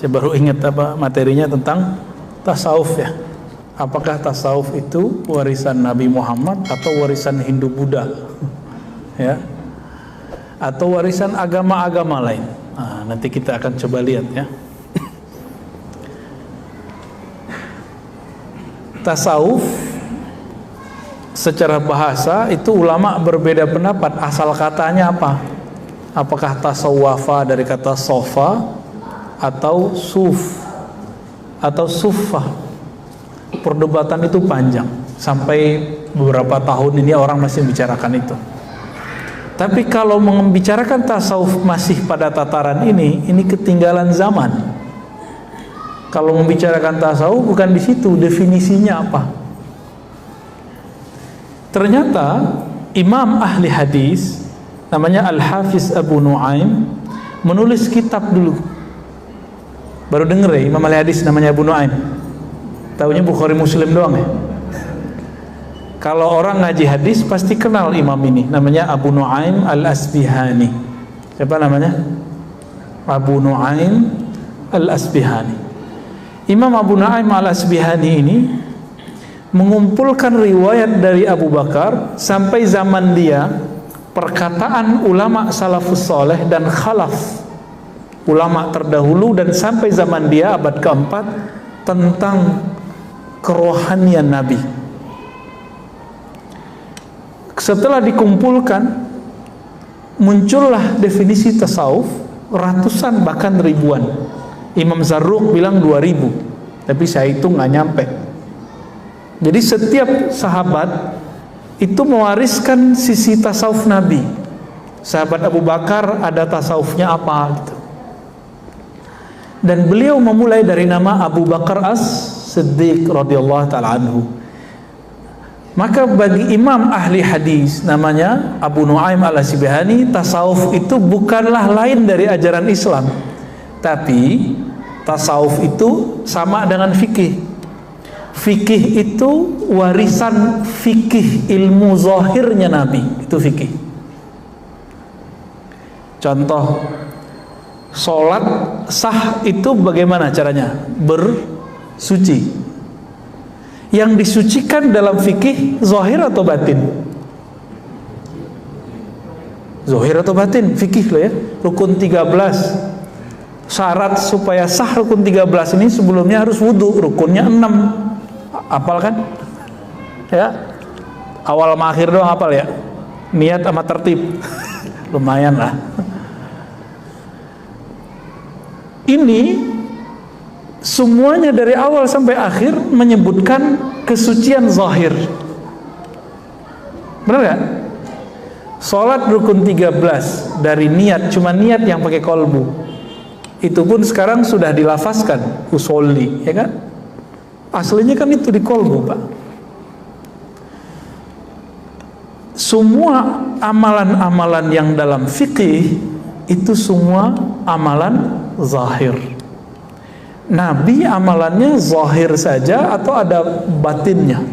Saya baru ingat materinya tentang tasawuf ya. Apakah tasawuf itu warisan Nabi Muhammad atau warisan Hindu Buddha? Ya. Atau warisan agama-agama lain. Nah, nanti kita akan coba lihat ya. Tasawuf secara bahasa itu ulama berbeda pendapat asal katanya apa. Apakah tasawwafa dari kata sofa atau suf atau suffah. Perdebatan itu panjang sampai beberapa tahun ini orang masih membicarakan itu. Tapi kalau membicarakan tasawuf masih pada tataran ini ketinggalan zaman. Kalau membicarakan tasawuf bukan di situ definisinya apa. Ternyata imam ahli hadis namanya Al-Hafiz Abu Nu'aim menulis kitab dulu. Baru denger ya imam ahli hadis namanya Abu Nu'aim. Taunya Bukhari Muslim doang ya. Kalau orang ngaji hadis pasti kenal imam ini, namanya Abu Nu'aim Al-Asbihani. Siapa namanya? Abu Nu'aim Al-Asbihani. Imam Abu Nu'aim Al-Asbihani ini mengumpulkan riwayat dari Abu Bakar sampai zaman dia, perkataan ulama salafus soleh dan khalaf, ulama terdahulu, dan sampai zaman dia abad keempat tentang kerohanian Nabi. Setelah dikumpulkan, muncullah definisi tasawuf ratusan bahkan ribuan. Imam Zarruq bilang 2000, tapi saya itu nggak nyampe. Jadi setiap sahabat itu mewariskan sisi tasawuf Nabi. Sahabat Abu Bakar ada tasawufnya apa gitu. Dan beliau memulai dari nama Abu Bakar As-Siddiq radhiyallahu ta'ala anhu. Maka bagi imam ahli hadis namanya Abu Nu'aim Al-Asbihani, tasawuf itu bukanlah lain dari ajaran Islam, tapi tasawuf itu sama dengan fikih. Fikih itu warisan fikih ilmu zahirnya Nabi, itu fikih. Contoh, sholat sah itu bagaimana caranya? Bersuci. Yang disucikan dalam fikih zahir atau batin? Zahir atau batin? Fikih loh ya. Rukun 13. Syarat supaya sah rukun 13 ini sebelumnya harus wudu. Rukunnya 6. Hafal kan? Ya. Awal sama akhir doang hafal ya. Niat sama tertib. Lumayan lah. Ini semuanya dari awal sampai akhir menyebutkan kesucian zahir. Benar gak? Sholat rukun 13 dari niat, cuma niat yang pakai kolbu. Itu pun sekarang sudah dilafazkan usolli, ya kan? Aslinya kan itu di kolbu, Pak. Semua amalan-amalan yang dalam fikih itu semua amalan zahir. Nabi amalannya zahir saja atau ada batinnya?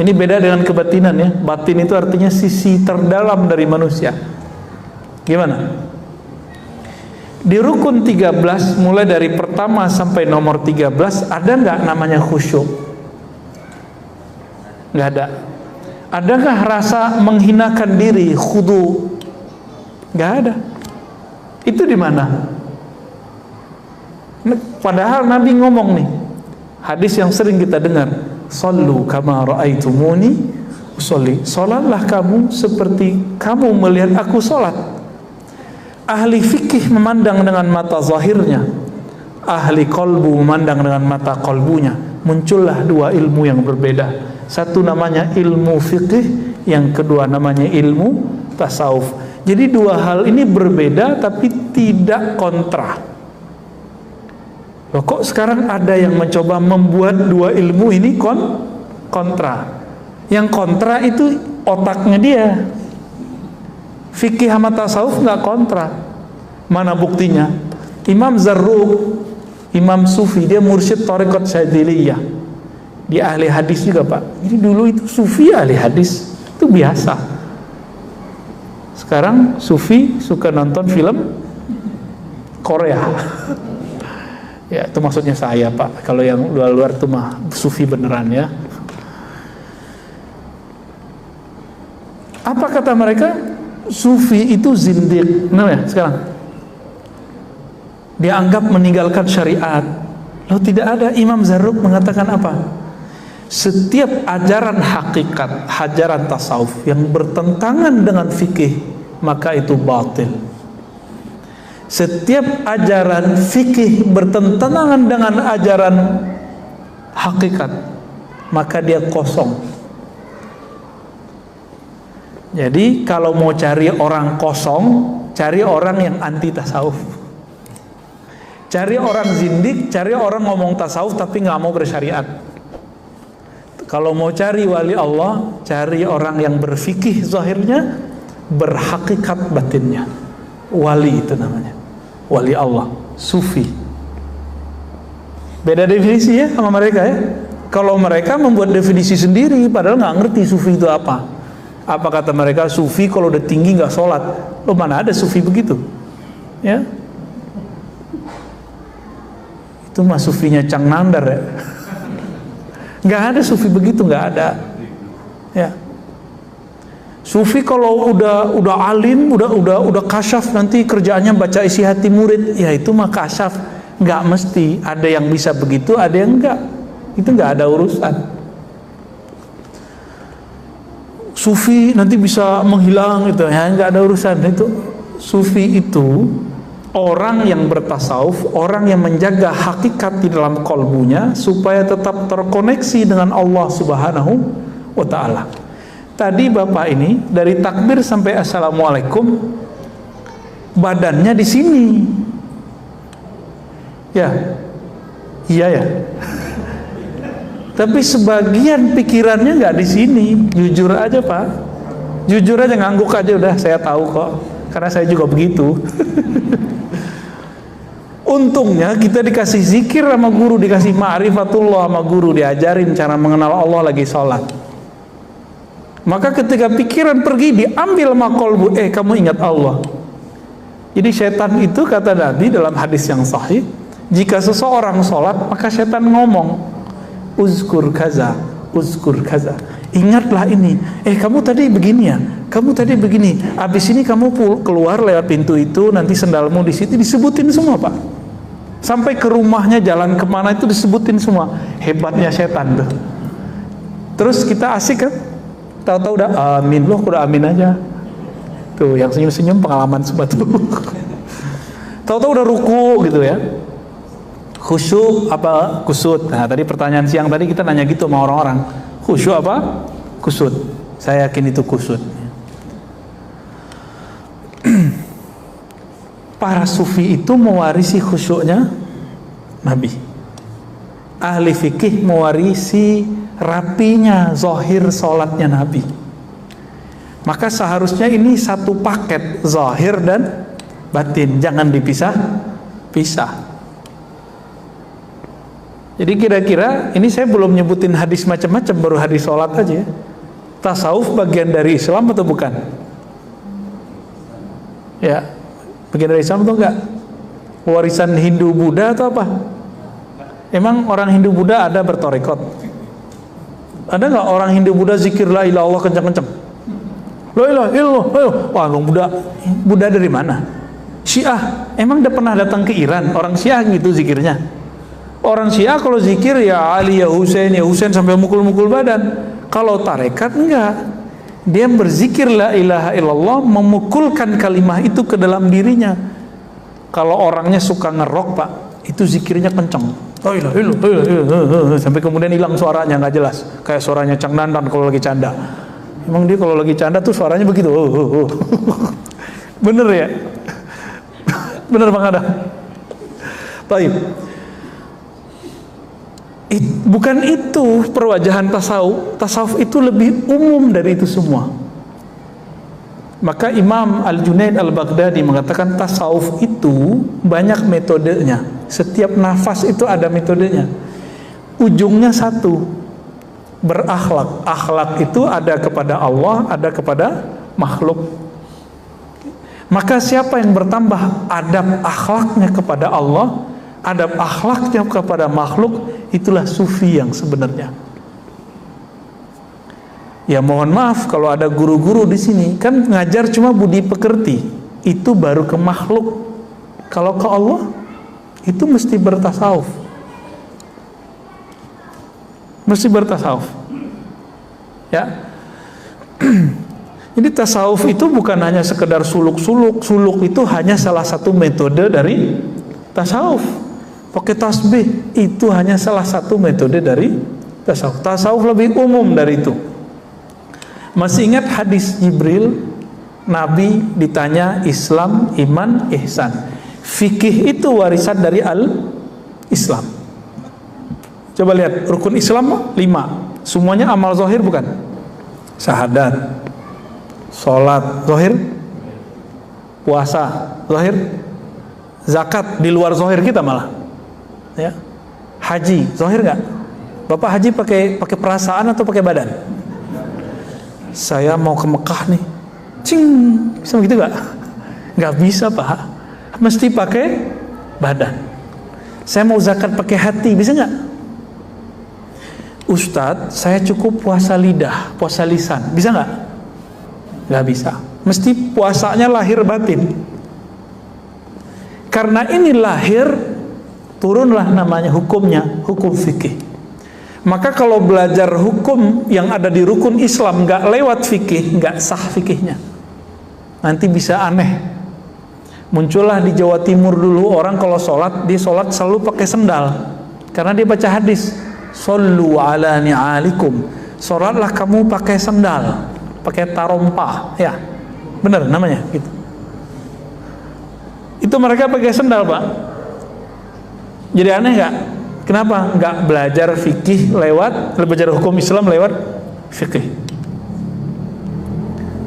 Ini beda dengan kebatinan ya. Batin itu artinya sisi terdalam dari manusia. Gimana? Di rukun 13 mulai dari pertama sampai nomor 13 ada nggak namanya khusyuk? Nggak ada. Adakah rasa menghinakan diri, khudu? Nggak ada. Itu di mana? Padahal Nabi ngomong nih, hadis yang sering kita dengar, sallu kama ra'aitumuni usolli, salatlah kamu seperti kamu melihat aku salat. Ahli fikih memandang dengan mata zahirnya, ahli kolbu memandang dengan mata kolbunya. Muncullah dua ilmu yang berbeda. Satu namanya ilmu fikih, yang kedua namanya ilmu tasawuf. Jadi dua hal ini berbeda tapi tidak kontra. Loh, kok sekarang ada yang mencoba membuat dua ilmu ini kontra? Yang kontra itu otaknya dia. Fikih sama tasawuf nggak kontra. Mana buktinya? Imam Zarruq, Imam Sufi, dia mursyid Thariqat Syadziliyah. Dia ahli hadis juga, Pak. Jadi dulu itu Sufi ahli hadis, itu biasa. Sekarang Sufi suka nonton film Korea. Ya, itu maksudnya saya, Pak. Kalau yang luar-luar itu mah sufi beneran ya. Apa kata mereka? Sufi itu zindiq. Nah ya, sekarang dianggap meninggalkan syariat. Loh, tidak ada. Imam Zarruq mengatakan apa? Setiap ajaran hakikat, ajaran tasawuf yang bertentangan dengan fikih, maka itu batil. Setiap ajaran fikih bertentangan dengan ajaran hakikat, maka dia kosong. Jadi kalau mau cari orang kosong, cari orang yang anti tasawuf. Cari orang zindik, cari orang ngomong tasawuf tapi nggak mau bersyariat. Kalau mau cari wali Allah, cari orang yang berfikih zahirnya, berhakikat batinnya. Wali itu namanya. Wali Allah, sufi. Beda definisi ya sama mereka ya. Kalau mereka membuat definisi sendiri, padahal nggak ngerti sufi itu apa. Apa kata mereka? Sufi kalau udah tinggi nggak sholat. Loh, mana ada sufi begitu? Ya, itu mah sufinya Cang Nandar ya. Nggak ada sufi begitu, nggak ada. Ya. Sufi kalau udah alim, udah kasyaf, nanti kerjaannya baca isi hati murid, ya itu mah kasyaf. Nggak mesti, ada yang bisa begitu, ada yang enggak. Itu nggak ada urusan. Sufi nanti bisa menghilang gitu, ya nggak ada urusan. Itu sufi itu orang yang bertasawuf, orang yang menjaga hakikat di dalam kolbunya supaya tetap terkoneksi dengan Allah Subhanahu wa Ta'ala. Tadi Bapak ini dari takbir sampai assalamualaikum badannya di sini. Ya. Iya ya. Tapi sebagian pikirannya nggak di sini. Jujur aja, Pak. Jujur aja, ngangguk aja udah, saya tahu kok. Karena saya juga begitu. Untungnya kita dikasih zikir sama guru, dikasih ma'rifatullah sama guru, diajarin cara mengenal Allah lagi sholat. Maka ketika pikiran pergi, diambil makolbu, kamu ingat Allah. Jadi setan itu, kata Nabi dalam hadis yang sahih, jika seseorang sholat, maka setan ngomong, uzkur kaza, uzkur kaza, ingatlah ini. Kamu tadi begini ya, kamu tadi begini, habis ini kamu keluar lewat pintu itu, nanti sendalmu di situ, disebutin semua, Pak. Sampai ke rumahnya, jalan kemana itu disebutin semua. Hebatnya setan tuh. Terus kita asik kan? Tahu-tahu udah amin, loh udah amin aja. Tuh yang senyum-senyum pengalaman semua tuh. Tahu-tahu udah ruku gitu ya. Khusyuk apa kusut. Nah tadi pertanyaan siang tadi kita nanya gitu sama orang-orang. Khusyuk apa? Kusut. Saya yakin itu kusut. Para sufi itu mewarisi khusyuknya Nabi. Ahli fikih mewarisi rapinya zahir sholatnya Nabi. Maka seharusnya ini satu paket, zahir dan batin, jangan dipisah-pisah. Jadi kira-kira ini saya belum nyebutin hadis macam-macam, baru hadis sholat aja. Tasawuf bagian dari Islam atau bukan? Ya, bagian dari Islam atau enggak? Warisan Hindu Buddha atau apa? Emang orang Hindu Buddha ada bertorikot? Ada nggak orang Hindu Buddha zikir la ilaha illallah kencang-kencang? La ilaha illallah. Wah, Buddha dari mana? Syiah. Emang udah pernah datang ke Iran? Orang Syiah gitu zikirnya. Orang Syiah kalau zikir ya Ali, ya Husain sampai mukul-mukul badan. Kalau tarekat enggak. Dia berzikir la ilaha illallah, memukulkan kalimah itu ke dalam dirinya. Kalau orangnya suka ngerok, Pak, itu zikirnya kencang. Oh ilah, sampai kemudian hilang suaranya, nggak jelas, kayak suaranya Cang Nandan kalau lagi canda. Emang dia kalau lagi canda tuh suaranya begitu. Bener ya? Bener Bang Adam? Baik. Bukan itu perwajahan tasawuf. Tasawuf itu lebih umum dari itu semua. Maka Imam Al-Junaid Al-Baghdadi mengatakan tasawuf itu banyak metodenya. Setiap nafas itu ada metodenya. Ujungnya satu, berakhlak. Akhlak itu ada kepada Allah, ada kepada makhluk. Maka siapa yang bertambah adab akhlaknya kepada Allah, adab akhlaknya kepada makhluk, itulah sufi yang sebenarnya. Ya mohon maaf kalau ada guru-guru di sini kan ngajar cuma budi pekerti, itu baru ke makhluk. Kalau ke Allah itu mesti bertasawuf, mesti bertasawuf. Ya. Jadi tasawuf itu bukan hanya sekedar suluk-suluk. Suluk itu hanya salah satu metode dari tasawuf. Pakai tasbih itu hanya salah satu metode dari tasawuf. Tasawuf lebih umum dari itu. Masih ingat hadis Jibril, Nabi ditanya Islam, iman, ihsan. Fikih itu warisan dari al-Islam. Coba lihat, rukun Islam 5. Semuanya amal zahir bukan? Syahadat, sholat zahir, puasa zahir, zakat di luar zahir kita malah. Ya. Haji zahir nggak? Bapak haji pakai perasaan atau pakai badan? Saya mau ke Mekah nih, cing, bisa begitu nggak? Nggak bisa Pak, mesti pakai badan. Saya mau zakat pakai hati, bisa nggak? Ustadz, saya cukup puasa lidah, puasa lisan, bisa nggak? Nggak bisa, mesti puasanya lahir batin. Karena ini lahir, turunlah namanya hukumnya, hukum fikih. Maka kalau belajar hukum yang ada di rukun Islam nggak lewat fikih, nggak sah fikihnya. Nanti bisa aneh. Muncullah di Jawa Timur dulu orang kalau sholat, dia sholat selalu pakai sendal, karena dia baca hadis, "Shollu ala ni'alikum." Sholatlah kamu pakai sendal, pakai tarompa, ya, benar namanya gitu. Itu mereka pakai sendal Pak. Jadi aneh nggak? Kenapa nggak belajar fikih belajar hukum Islam lewat fikih?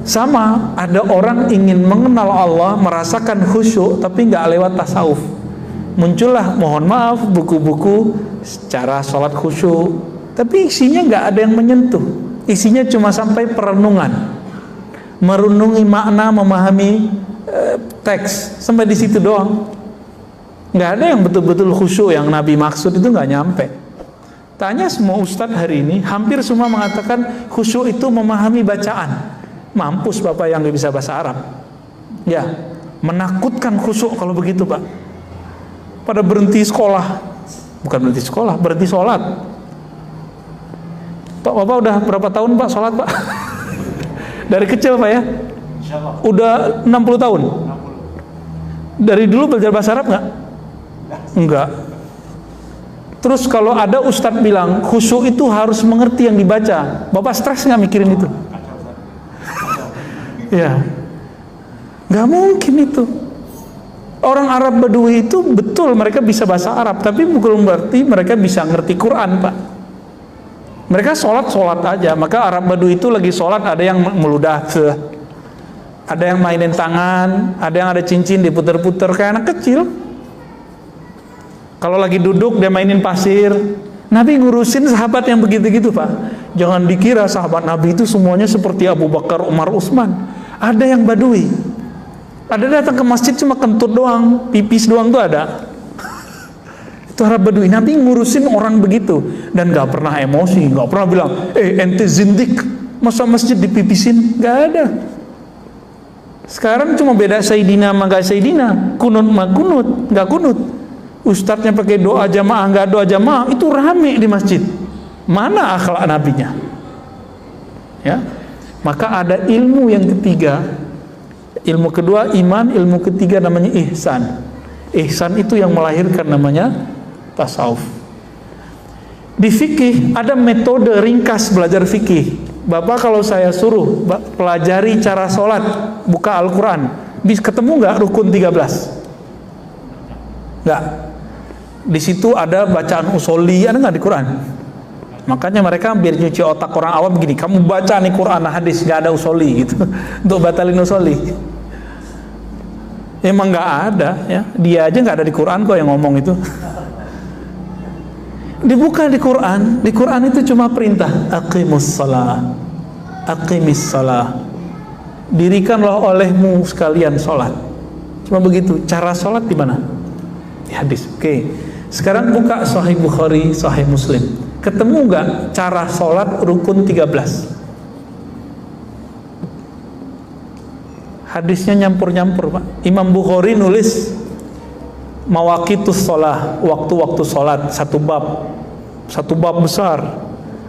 Sama, ada orang ingin mengenal Allah, merasakan khusyuk, tapi nggak lewat tasawuf. Muncullah, mohon maaf, buku-buku cara sholat khusyuk, tapi isinya nggak ada yang menyentuh. Isinya cuma sampai perenungan, merenungi makna, memahami teks, sampai di situ doang. Nggak ada yang betul-betul khusyuk yang Nabi maksud, itu nggak nyampe. Tanya semua ustadz hari ini, hampir semua mengatakan khusyuk itu memahami bacaan. Mampus Bapak yang nggak bisa bahasa Arab. Ya, menakutkan khusyuk kalau begitu Pak. Pada berhenti sekolah, bukan berhenti sekolah, berhenti sholat. Pak, Bapak udah berapa tahun Pak sholat Pak? Dari kecil Pak ya? Udah 60 tahun? Dari dulu belajar bahasa Arab nggak? Enggak. Terus kalau ada ustadz bilang khusyuk itu harus mengerti yang dibaca, Bapak stres nggak mikirin itu? Ya, nggak mungkin itu. Orang Arab Badui itu betul mereka bisa bahasa Arab, tapi bukan berarti mereka bisa ngerti Quran Pak. Mereka sholat aja. Maka Arab Badui itu lagi sholat ada yang meludah, ada yang mainin tangan, ada yang ada cincin diputer-puter kayak anak kecil. Kalau lagi duduk dia mainin pasir. Nabi ngurusin sahabat yang begitu-gitu Pak. Jangan dikira sahabat Nabi itu semuanya seperti Abu Bakar, Umar, Utsman. Ada yang badui. Ada datang ke masjid cuma kentut doang, pipis doang tuh ada. Itu Arab Badui. Nabi ngurusin orang begitu dan gak pernah emosi, gak pernah bilang, ente zindik, masa masjid dipipisin? Gak ada. Sekarang cuma beda Sayyidina sama gak Sayyidina, kunut sama kunut, gak kunut. Ustadznya pakai doa jamaah, nggak doa jamaah, itu rame di masjid. Mana akhlak nabinya? Ya, maka ada ilmu yang ketiga, ilmu kedua iman, ilmu ketiga namanya ihsan. Ihsan itu yang melahirkan namanya tasawuf. Di fikih ada metode ringkas belajar fikih. Bapak kalau saya suruh pelajari cara sholat, buka Al-Quran, bisa ketemu nggak rukun 13? Nggak. Di situ ada bacaan usoli, ada nggak di Quran? Makanya mereka biar nyuci otak orang awam begini, kamu baca nih Quran hadis, nggak ada usoli gitu, untuk batalin usoli. Emang nggak ada, ya. Dia aja nggak ada di Quran kok yang ngomong itu. Dibuka di Quran itu cuma perintah, aqimus shalah, aqimis shalah, dirikanlah olehmu sekalian sholat. Cuma begitu. Cara sholat di mana? Hadis. Oke. Sekarang buka Sahih Bukhari, Sahih Muslim. Ketemu nggak cara sholat rukun 13? Hadisnya nyampur-nyampur, Pak. Imam Bukhari nulis mawaqitus sholah, waktu-waktu sholat, satu bab besar.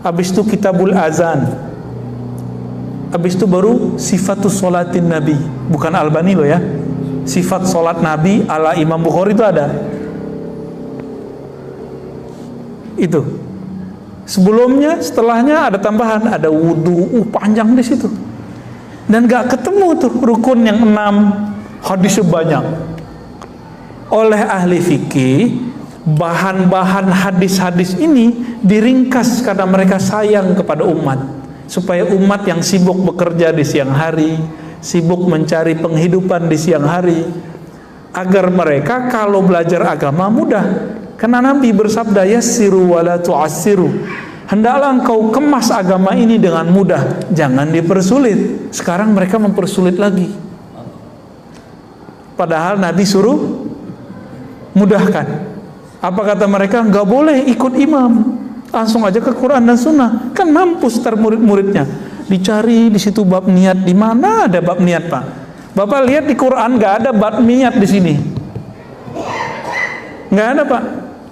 Habis itu kitabul azan. Habis itu baru sifatus sholatin Nabi. Bukan Albani loh ya. Sifat sholat Nabi ala Imam Bukhari itu ada. Itu. Sebelumnya, setelahnya ada tambahan, ada wudu, panjang di situ. Dan gak ketemu tuh rukun yang 6, hadisnya banyak. Oleh ahli fikih, bahan-bahan hadis-hadis ini diringkas karena mereka sayang kepada umat, supaya umat yang sibuk bekerja di siang hari, sibuk mencari penghidupan di siang hari, agar mereka kalau belajar agama mudah. Karena Nabi bersabda, yassiru wala tu'assiru, hendaklah engkau kemas agama ini dengan mudah, jangan dipersulit. Sekarang mereka mempersulit lagi, padahal Nabi suruh mudahkan. Apa kata mereka? Nggak boleh ikut imam, langsung aja ke Quran dan Sunnah. Kan mampus ntar murid-muridnya. Dicari di situ bab niat, di mana ada bab niat, Pak? Bapak lihat di Quran nggak ada bab niat di sini, nggak ada, Pak.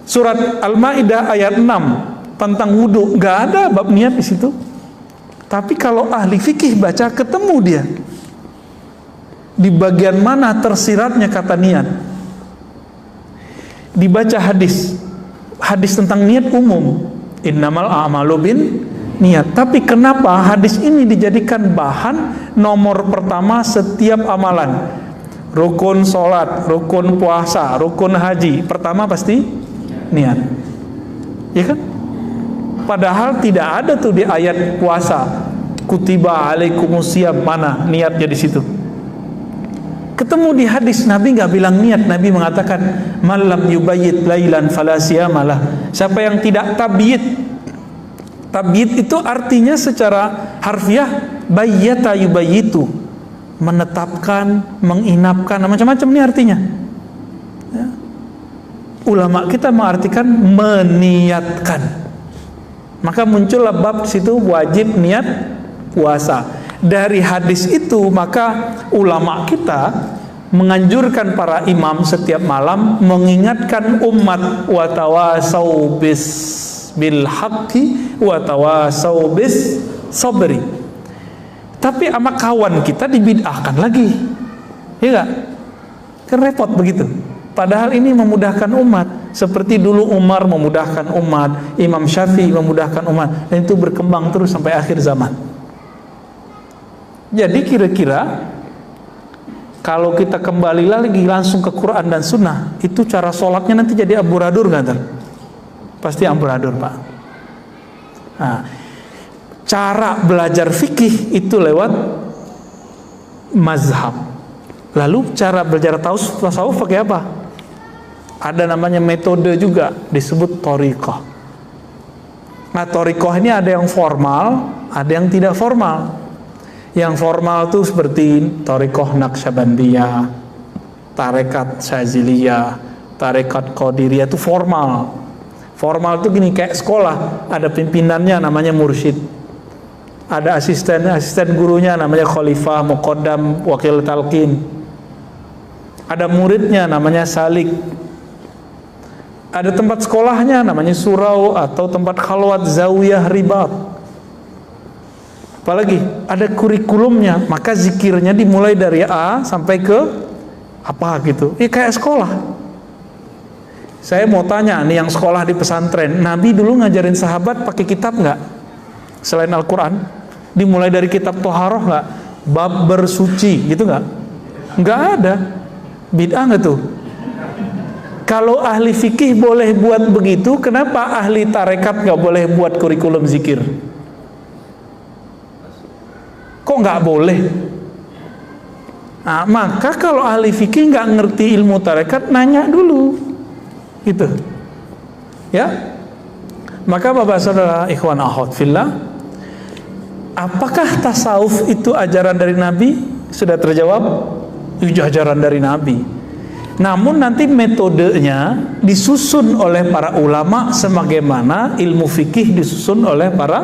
Surat Al-Maidah ayat 6 tentang wudu, nggak ada bab niat di situ. Tapi kalau ahli fikih baca, ketemu dia di bagian mana tersiratnya kata niat. Dibaca hadis tentang niat umum, innamal a'malu bin niat. Tapi kenapa hadis ini dijadikan bahan nomor pertama setiap amalan? Rukun sholat, rukun puasa, rukun haji, pertama pasti niat, ya kan? Padahal tidak ada tuh di ayat puasa, kutiba alaikumusiyam, mana niatnya di situ? Ketemu di hadis, Nabi nggak bilang niat. Nabi mengatakan malam yubayyit lailan fala siyamalah. Siapa yang tidak tabyid, tabyid itu artinya secara harfiah bayyata yubayyitu, menetapkan, menginapkan, macam-macam ini artinya ya. Ulama kita mengartikan meniatkan. Maka muncullah bab di situ wajib niat puasa. Dari hadis itu maka ulama kita menganjurkan para imam setiap malam mengingatkan umat, wa tawasau bil haqqi wa tawasau bis sabri. Tapi sama kawan kita dibid'ahkan lagi, ya enggak? Kan repot begitu. Padahal ini memudahkan umat. Seperti dulu Umar memudahkan umat, Imam Syafi'i memudahkan umat, dan itu berkembang terus sampai akhir zaman. Jadi kira-kira kalau kita kembali lagi langsung ke Quran dan Sunnah, itu cara sholatnya nanti jadi amburadur nggak? Pasti amburadur, Pak. Nah, cara belajar fikih itu lewat mazhab. Lalu cara belajar tasawuf pakai apa? Ada namanya metode juga, disebut thariqah. Nah, thariqah ini ada yang formal, ada yang tidak formal. Yang formal itu seperti thariqah Naqsyabandiyah, tarekat Syaziliyah, tarekat Qadiriyah, itu formal. Formal itu gini, kayak sekolah, ada pimpinannya namanya mursyid, ada asisten gurunya namanya khalifah, muqaddam, wakil talqin, ada muridnya namanya salik, ada tempat sekolahnya namanya surau atau tempat khalwat, zawiyah, ribat. Apalagi ada kurikulumnya, maka zikirnya dimulai dari A sampai ke apa gitu. Kayak sekolah. Saya mau tanya nih yang sekolah di pesantren, Nabi dulu ngajarin sahabat pakai kitab nggak? Selain Al-Quran, dimulai dari kitab Toharoh nggak? Bab bersuci gitu nggak? Nggak ada. Bid'ah nggak tuh? Kalau ahli fikih boleh buat begitu, kenapa ahli tarekat nggak boleh buat kurikulum zikir? Kok nggak boleh? Nah, maka kalau ahli fikih nggak ngerti ilmu tarekat, nanya dulu, gitu, ya. Maka bapak saudara ikhwan akhwat fillah, apakah tasawuf itu ajaran dari Nabi? Sudah terjawab, itu ajaran dari Nabi. Namun nanti metodenya disusun oleh para ulama sebagaimana ilmu fikih disusun oleh para